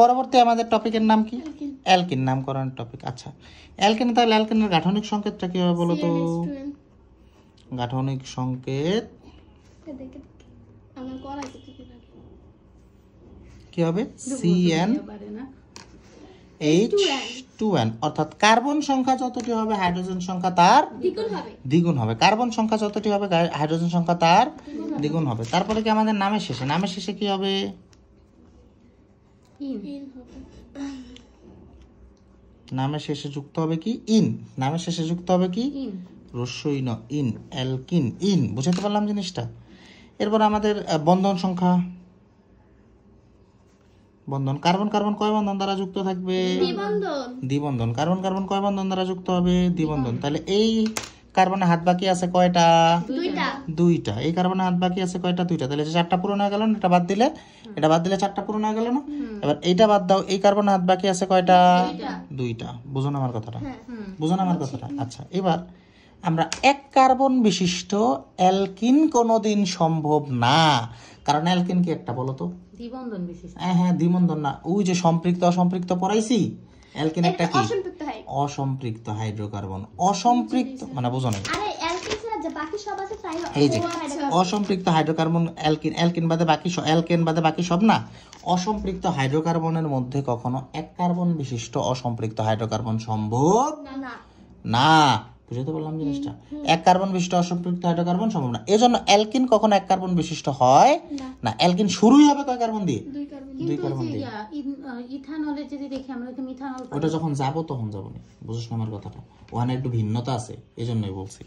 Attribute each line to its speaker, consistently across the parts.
Speaker 1: পরবর্তী আমাদের টপিকের নাম কি? অ্যালকিন, নামকরণের টপিক। আচ্ছা, অ্যালকিন, তাহলে অ্যালকিনের গাঠনিক সংকেতটা কি হবে বলো তো? গাঠনিক সংকেত কি হবে? CnH2n, অর্থাৎ কার্বন সংখ্যা যতটি হবে হাইড্রোজেন সংখ্যা তার দ্বিগুণ হবে। কার্বন সংখ্যা যতটি হবে হাইড্রোজেন সংখ্যা তার দ্বিগুণ হবে। তারপরে কি আমাদের নামের শেষে কি হবে? নামের শেষে যুক্ত হবে কি? ইন। নামের শেষে যুক্ত হবে কি? রস্যই ন, ইন, অ্যালকিন, ইন। বুঝতে পারলাম জিনিসটা? এরপর আমাদের বন্ধন সংখ্যা, বন্ধন। কার্বন কার্বন কয় বন্ধন দ্বারা যুক্ত থাকবে? দ্বিবন্ধন। কার্বন কার্বন কয় বন্ধন দ্বারা যুক্ত হবে? দ্বিবন্ধন। তাহলে এই কার্বনের হাত বাকি আছে কয়টা? দুইটা। এই কার্বনের হাত বাকি আছে কয়টা? দুইটা। তাহলে চারটা পূরণ হয়ে গেল না? এটা বাদ দিলে চারটা পূরণ হয়ে গেল না? এবার এইটা বাদ দাও, এই কার্বনের হাত বাকি আছে কয়টা? দুইটা। বুঝো না আমার কথাটা? আচ্ছা, এবার আমরা এক কার্বন বিশিষ্ট অ্যালকিন কোনোদিন সম্ভব না। কারণ অ্যালকিন কি একটা বলো তো? দ্বিবন্ধন বিশিষ্ট। হ্যাঁ, দ্বিবন্ধন না। ওই যে সম্পৃক্ত অসম্পৃক্ত পড়াইছি, অ্যালকিন একটা কি? অসম্পৃক্ত হাইড্রোকার্বন। অসম্পৃক্ত মানে বোঝো না? এই যে অসম্পৃক্ত হাইড্রোকার্বন অ্যালকিন বাদে বাকি সব না। অসম্পৃক্ত হাইড্রোকার্বনের মধ্যে কখনো এক কার্বন বিশিষ্ট অসম্পৃক্ত হাইড্রোকার্বন সম্ভব না। বুঝতে পারলাম জিনিসটা? এক কার্বন বিশিষ্ট অসম্পৃক্ত হাইড্রোকার্বন সম্ভব না। এজন্য অ্যালকিন কখনো এক কার্বন বিশিষ্ট হয় না। অ্যালকিন শুরুই হবে কয় কার্বন দিয়ে? দুই কার্বন দিয়ে।
Speaker 2: ইথানলে যদি দেখি আমরা, তো মিথানল,
Speaker 1: ওটা যখন যাব তখন যাব না। বুঝছ আমার কথাটা? ওখানে একটু ভিন্নতা আছে, এজন্যই বলছি।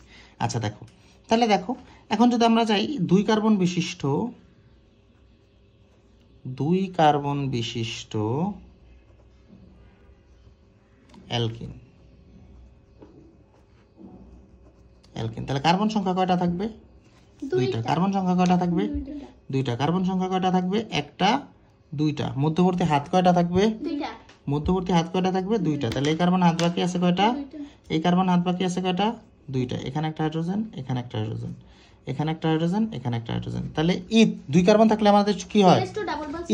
Speaker 1: আচ্ছা দেখো, তাহলে দেখো এখন যদি আমরা যাই দুই কার্বন বিশিষ্ট অ্যালকিন, তাহলে কার্বন সংখ্যা কয়টা থাকবে? দুইটা। কার্বন সংখ্যা কয়টা থাকবে? দুইটা। কার্বন সংখ্যা কয়টা থাকবে? একটা, দুইটা। মধ্যবর্তী হাত কয়টা থাকবে? দুইটা। তাহলে এই কার্বন হাত বাকি আছে কয়টা? এই কার্বন হাত বাকি আছে কয়টা? দুইটা। এখানে একটা হাইড্রোজেন, এখানে একটা হাইড্রোজেন, এখানে একটা হাইড্রোজেন, এখানে একটা হাইড্রোজেন। তাহলে ইথ, দুই কার্বন থাকলে আমাদের কি হয়?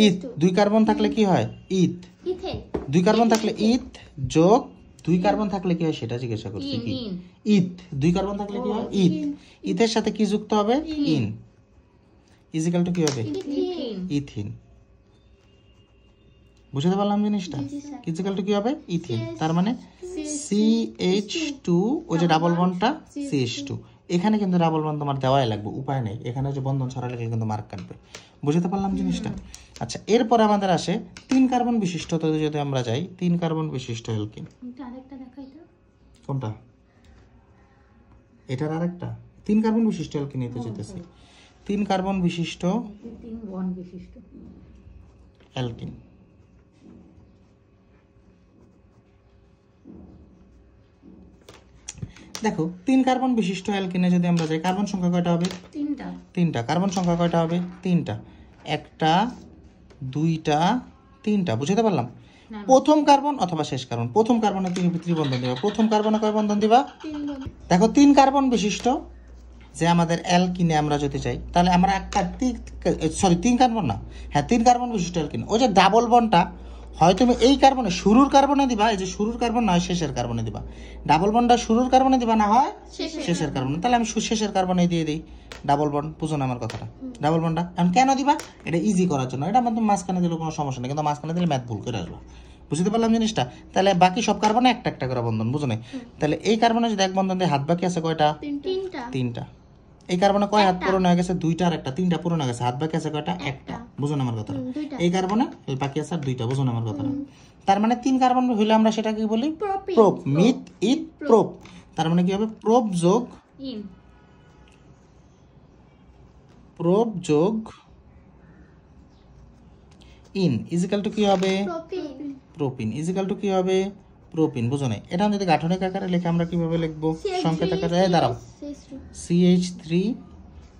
Speaker 1: ইথ। দুই কার্বন থাকলে কি হয়? ইথ। দুই কার্বন থাকলে ইথ যোগ দুই কার্বন থাকলে কি হয় সেটা জিজ্ঞাসা করছি। কি? ইথ। দুই কার্বন থাকলে কি হয়? ইথ। ইথের সাথে কি যুক্ত হবে? ইন। ইজিক্যাল টু কি হবে? ইথিন। বুঝতে পারলাম জিনিসটা? ইজিক্যাল টু কি হবে? ইথিন। তার মানে CH2, ওই যে ডাবল বন্ডটা CH2। এখানে কিন্তু ডাবল বন্ড তোমার দেওয়াই লাগবে, উপায় নেই। এখানে যে বন্ধন ছড়া লাগলে কিন্তু মার্ক কাটবে। বুঝতে পারলাম জিনিসটা? আচ্ছা, এরপরে আমাদের আসে তিন কার্বন বিশিষ্ট। যদি আমরা যাই তিন কার্বন বিশিষ্ট অ্যালকিন, কোনটা? এটার আরেকটা তিন কার্বন বিশিষ্ট অ্যালকিন নিতে যেতেছি। তিন কার্বন বিশিষ্ট অ্যালকিন, দেখো তিন কার্বন বিশিষ্ট অ্যালকিনে যদি আমরা যাই, কার্বন সংখ্যা কয়টা হবে? তিনটা। কার্বন সংখ্যা কয়টা হবে? তিনটা। একটা, দুইটা, তিনটা। বুঝতে পারলাম? প্রথম কার্বন অথবা শেষ কার্বন, প্রথম কার্বনে ত্রিবন্ধন দিবা, প্রথম কার্বনে কয় বন্ধন দিবা? দেখো তিন কার্বন বিশিষ্ট যে আমাদের অ্যালকিনে আমরা যদি চাই, তাহলে আমরা একটা তিন কার্বন না, হ্যাঁ তিন কার্বন বিশিষ্ট অ্যালকিন, ওই যে ডাবল বন্ডটা হয় তুমি এই কার্বনে শুরুর কার্বনে দিবা, এই যে শুরুর কার্বন না হয় শেষের কার্বনে দিবা। ডাবল বন্ডটা শুরুর কার্বনে দিবা, না হয় শেষের কার্বনে। তাহলে আমি শেষের কার্বনে দিয়ে দিই ডাবল বন্ড। বুঝো না আমার কথাটা? ডাবল বন্ডটা আমি কেন দিবা? এটা ইজি করার জন্য। এটা আমার মাঝখানে দিলে কোনো সমস্যা নেই, কিন্তু মাঝখানে দিলে ম্যাথ ভুল করে আসবো। বুঝতে পারলাম জিনিসটা? তাহলে বাকি সব কার্বনে একটা একটা করে বন্ধন। বুঝো না? তাহলে এই কার্বনে যদি এক বন্ধন দিয়ে হাত বাকি আছে কয়টা? তিনটা। এই কার্বনে কয় হাত পূরণ হয়ে গেছে? দুইটা আর একটা, তিনটা পূরণ হয়ে গেছে। হাত বাকি আছে কয়টা? একটা। বুঝো না আমার কথাটা? এই কার্বনে বাকি আছে আর দুইটা। বুঝো না আমার কথাটা? তার মানে তিন কার্বন হইলে আমরা সেটা কি বলি? প্রোপ। Meth eth prop. তার মানে কি হবে? প্রোপ যোগ ইন ইজিক্যাল টু কি হবে? প্রোপিন। ইজিক্যাল টু কি হবে? প্রোপিন। বুঝো না? এটা যদি গাঠনিক আকারে লিখে আমরা কিভাবে লিখবো? সংকেত আকারে। দাঁড়াও, CH3,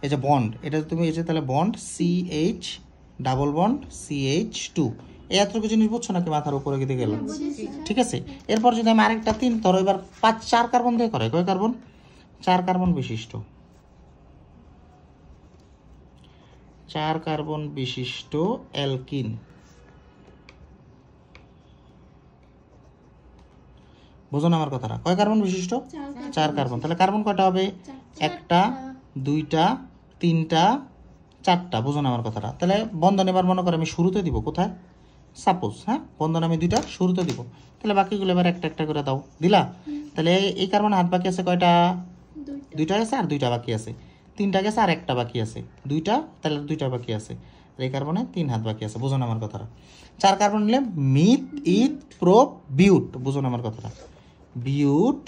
Speaker 1: এই যে বন্ড, এটা তুমি এই যে তাহলে bond CH double bond CH2, এই এতটুকু জিনিস বুঝছো নাকি? মাথার উপরে গিয়ে গেল, ঠিক আছে? এরপর যদি আমি আরেকটা তিন, ধরো এবার চার কার্বন দিয়ে করে, কয় কার্বন? চার কার্বন বিশিষ্ট অ্যালকিন, বুঝো না আমার কথাটা? কয় কার্বন বিশিষ্ট? 4 কার্বন। তাহলে কার্বন কয়টা হবে? একটা, দুইটা, তিনটা, চারটা। বুঝো না আমার কথাটা? তাহলে বন্ধন এবার মনে করো আমি শুরুতে দিব, কোথায়? সাপোজ, হ্যাঁ, বন্ধন আমি 2টা শুরুতে দিব। তাহলে বাকিগুলো এবার একটা একটা করে দাও, দিলা? তাহলে এই কার্বন হাত বাকি আছে কয়টা? 2টা গেছে আর 2টা বাকি আছে। 3টা গেছে আর একটা বাকি আছে। 2টা, তাহলে 2টা বাকি আছে। এই কার্বনে 3 হাত বাকি আছে। বুঝো না আমার কথাটা? 4 কার্বন নিলে মিথ, ইথ, প্রোপ, বিউট। বুঝো না আমার কথাটা? বিউট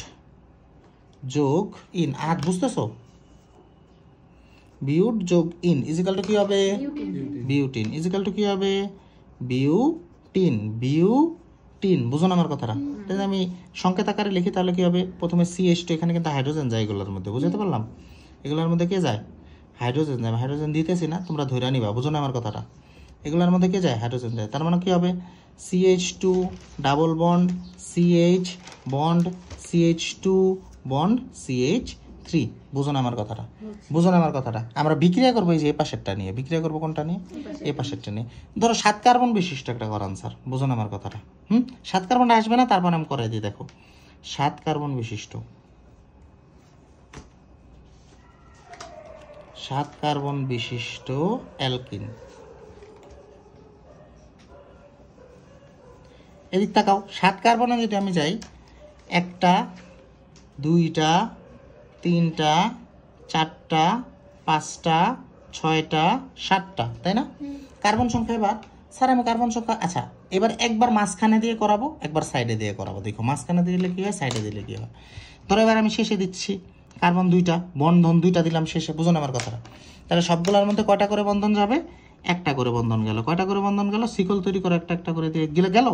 Speaker 1: যোগ ইন, হাত বুঝতেছো? বিউট যোগ ইন ইজিক্যাল টু কি হবে? বিউটিন। ইজিক্যাল টু কি হবে? বিউটিন। বিউটিন। বুঝো না আমার কথাটা? তাহলে আমি সংকেত আকারে লিখি, তাহলে কি হবে? প্রথমে CH2, এখানে কিন্তু হাইড্রোজেন যায় এগুলোর মধ্যে, বুঝতে পারলাম? এগুলোর মধ্যে কে যায়? হাইড্রোজেন যায়। হাইড্রোজেন দিতেছি না, তোমরা ধরে নিবা। বুঝো না আমার কথাটা? এগুলোর মধ্যে কে যায়? হাইড্রোজেন যায়। তার মানে কি হবে? CH2 double bond CH bond CH2 bond CH3। বুঝো না আমার কথাটা? বুঝো না আমার কথাটা? আমরা বিক্রিয়া করবো এই যে এই পাশেরটা নিয়ে। বিক্রিয়া করবো কোনটা নিয়ে? এই পাশেরটা নিয়ে। ধরো 7 কার্বন বিশিষ্ট একটা কর আনসার। বুঝো না আমার কথাটা? 7 কার্বনটা আসবে না, তারপর আমি করে দিই। দেখো 7 কার্বন বিশিষ্ট, 7 কার্বন বিশিষ্ট অ্যালকিন। এদিক তাকাও, 7 কার্বনে যদি আমি যাই, একটা, দুইটা, তিনটা, চারটা, পাঁচটা, ছয়টা, সাতটা, তাই না? কার্বন সংখ্যা এবার স্যার আমি কার্বন সংখ্যা, আচ্ছা এবার একবার মাঝখানে দিয়ে করাবো, একবার সাইডে দিয়ে করাবো। দেখো মাঝখানে দিলে কি হয়, সাইডে দিলে কি হয়। ধরো এবার আমি শেষে দিচ্ছি কার্বন 2টা, বন্ধন 2টা দিলাম শেষে। বুঝো না আমার কথাটা? তাহলে সবগুলোর মধ্যে কয়টা করে বন্ধন যাবে? একটা করে বন্ধন গেল। কয়টা করে বন্ধন গেল? শিকল তৈরি করে একটা একটা করে দিয়ে গেল।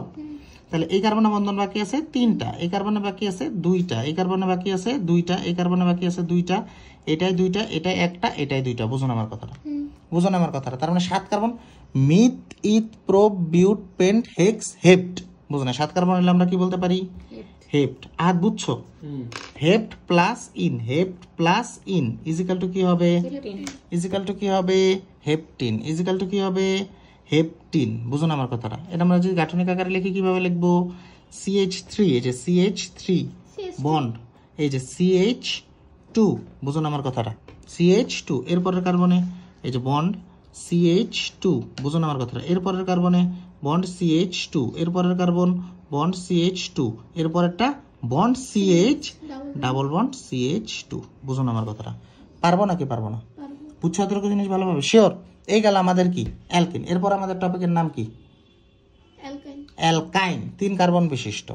Speaker 1: তাহলে এই কার্বনে বন্ধন বাকি আছে 3টা, এই কার্বনে বাকি আছে 2টা, এই কার্বনে বাকি আছে 2টা, এই কার্বনে বাকি আছে 2টা, এটাই 2টা, এটাই একটা, এটাই 2টা। বুঝো না আমার কথাটা? বুঝো না আমার কথাটা? তার মানে 7 carbon myth, eth, prop, বিউট, paint, hex, হেপ্ট। বুঝো না? 7 কার্বন হলে আমরা কি বলতে পারি? হেপ্ট। আর বুঝছো? হেপ্ট প্লাস ইন, হেপ্ট প্লাস ইন ইজিক্যাল টু কি হবে? ইজিক্যাল টু কি হবে? হেপটিন। ইজিক্যাল টু কি হবে? হেপটিন। বুঝো না আমার কথাটা? এটা আমরা যদি গাঠনিক আকারে লিখি কিভাবে লিখবো? CH3, এই যে CH3 বন্ড, এই যে CH2। বুঝো না আমার কথাটা? CH2 এরপরের কার্বনে এই যে বন্ড CH2। বুঝো না আমার কথাটা? এরপরের কার্বনে বন্ড CH2, এরপরের কার্বন বন্ড CH2, এরপরেরটা bond CH double bond CH2। বুঝো না আমার কথাটা? পারবো নাকি পারবো না? বুঝছো এতটুকু জিনিস ভালোভাবে? শিওর? এই গেল আমাদের কি? অ্যালকিন। এরপর আমাদের টপিকের নাম কি? অ্যালকাইন। 3 কার্বন বিশিষ্ট।